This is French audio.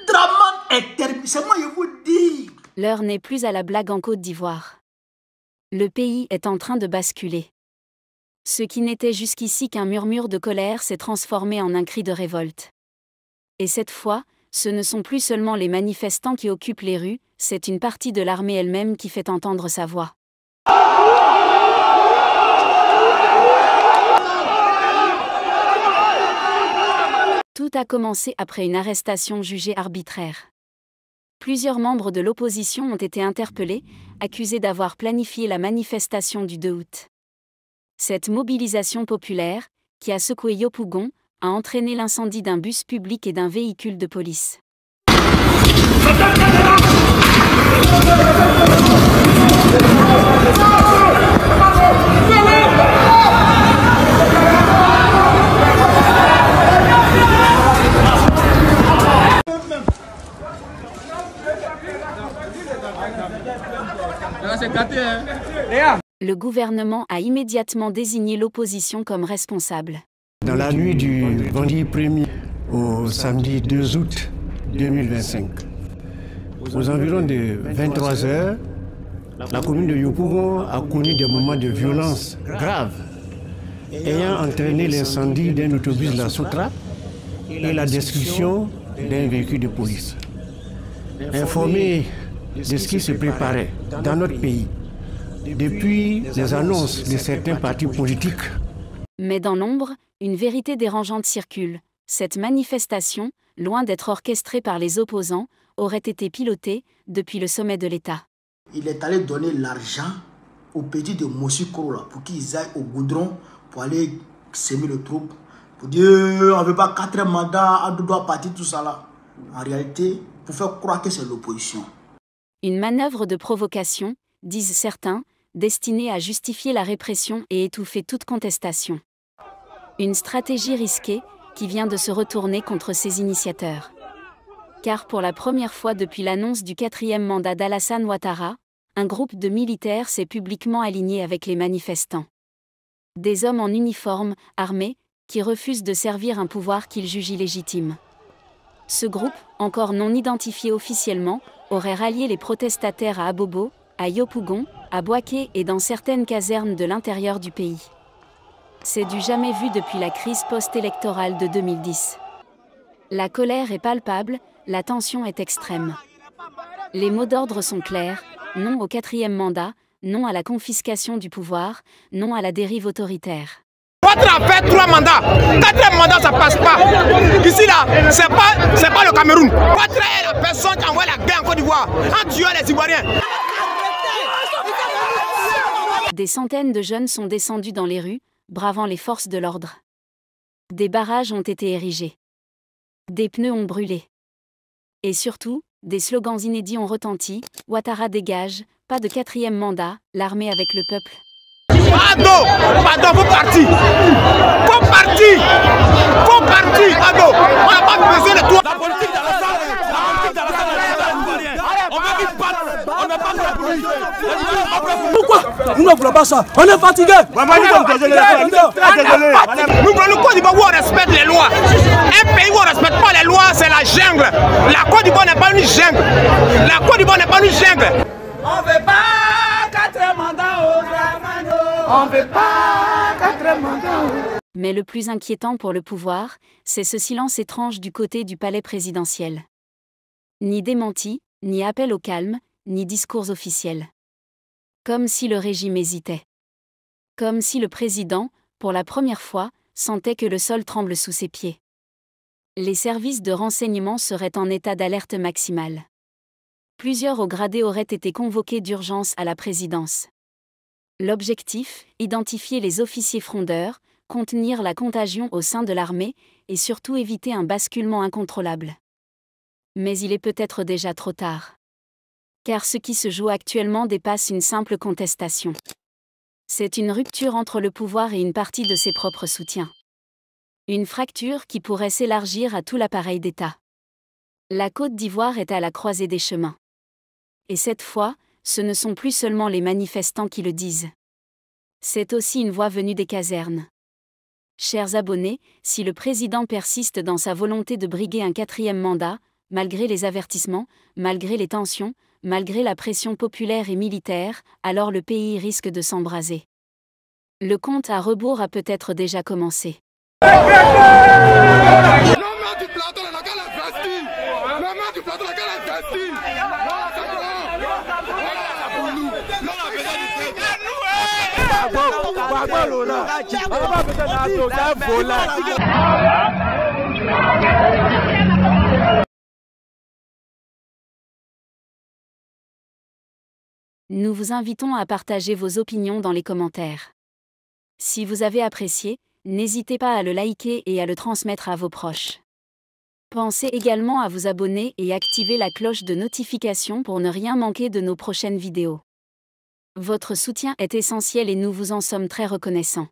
Draman est terminé, c'est moi je vous dis. L'heure n'est plus à la blague en Côte d'Ivoire. Le pays est en train de basculer. Ce qui n'était jusqu'ici qu'un murmure de colère s'est transformé en un cri de révolte. Et cette fois, ce ne sont plus seulement les manifestants qui occupent les rues, c'est une partie de l'armée elle-même qui fait entendre sa voix. Tout a commencé après une arrestation jugée arbitraire. Plusieurs membres de l'opposition ont été interpellés, accusés d'avoir planifié la manifestation du 2 août. Cette mobilisation populaire, qui a secoué Yopougon, a entraîné l'incendie d'un bus public et d'un véhicule de police. Le gouvernement a immédiatement désigné l'opposition comme responsable. Dans la nuit du vendredi 1er au samedi 2 août 2025, aux environs de 23 h, la commune de Yopougon a connu des moments de violence graves, ayant entraîné l'incendie d'un autobus de la Sotra et la destruction d'un véhicule de police. Informés de ce qui se préparait dans notre pays, depuis les annonces de certains partis politiques. Mais dans l'ombre, une vérité dérangeante circule. Cette manifestation, loin d'être orchestrée par les opposants, aurait été pilotée depuis le sommet de l'État. Il est allé donner l'argent aux petits de Mossi Korola pour qu'ils aillent au goudron pour aller semer le trouble. Pour dire, on ne veut pas 4 mandats, on doit partir, tout ça là. En réalité, pour faire croire que c'est l'opposition. Une manœuvre de provocation, disent certains, destinée à justifier la répression et étouffer toute contestation. Une stratégie risquée, qui vient de se retourner contre ses initiateurs. Car pour la première fois depuis l'annonce du 4e mandat d'Alassane Ouattara, un groupe de militaires s'est publiquement aligné avec les manifestants. Des hommes en uniforme, armés, qui refusent de servir un pouvoir qu'ils jugent illégitime. Ce groupe, encore non identifié officiellement, aurait rallié les protestataires à Abobo, à Yopougon, à Bouaké et dans certaines casernes de l'intérieur du pays. C'est du jamais vu depuis la crise post-électorale de 2010. La colère est palpable, la tension est extrême. Les mots d'ordre sont clairs, non au 4e mandat, non à la confiscation du pouvoir, non à la dérive autoritaire. Ouattara a fait 3 mandats, 4e mandat ça passe pas. Ici là, c'est pas le Cameroun. Ouattara est la personne qui envoie la guerre en Côte d'Ivoire en tuant les Ivoiriens. Des centaines de jeunes sont descendus dans les rues, bravant les forces de l'ordre. Des barrages ont été érigés. Des pneus ont brûlé. Et surtout, des slogans inédits ont retenti. Ouattara dégage, pas de 4e mandat, l'armée avec le peuple. Pardon, faut partir. Faut partir. Faut partir, pardon. On n'a pas besoin de toi. La politique dans la salle, on veut qu'il parte. On n'a pas de la politique. Pourquoi nous ne voulons pas ça? On est fatigué. Nous voulons Côte d'Ivoire où on respecte les lois. Un pays où on ne respecte pas les lois, c'est la jungle. La Côte d'Ivoire n'est pas une jungle. La Côte d'Ivoire n'est pas une jungle. On ne veut pas 4 mandats au Dramano. On ne veut pas 4 mandats. Mais le plus inquiétant pour le pouvoir, c'est ce silence étrange du côté du palais présidentiel. Ni démenti, ni appel au calme, ni discours officiels. Comme si le régime hésitait. Comme si le président, pour la première fois, sentait que le sol tremble sous ses pieds. Les services de renseignement seraient en état d'alerte maximale. Plusieurs hauts gradés auraient été convoqués d'urgence à la présidence. L'objectif, identifier les officiers frondeurs, contenir la contagion au sein de l'armée et surtout éviter un basculement incontrôlable. Mais il est peut-être déjà trop tard. Car ce qui se joue actuellement dépasse une simple contestation. C'est une rupture entre le pouvoir et une partie de ses propres soutiens. Une fracture qui pourrait s'élargir à tout l'appareil d'État. La Côte d'Ivoire est à la croisée des chemins. Et cette fois, ce ne sont plus seulement les manifestants qui le disent. C'est aussi une voix venue des casernes. Chers abonnés, si le président persiste dans sa volonté de briguer un 4e mandat, malgré les avertissements, malgré les tensions, malgré la pression populaire et militaire, alors le pays risque de s'embraser. Le compte à rebours a peut-être déjà commencé. Nous vous invitons à partager vos opinions dans les commentaires. Si vous avez apprécié, n'hésitez pas à le liker et à le transmettre à vos proches. Pensez également à vous abonner et activer la cloche de notification pour ne rien manquer de nos prochaines vidéos. Votre soutien est essentiel et nous vous en sommes très reconnaissants.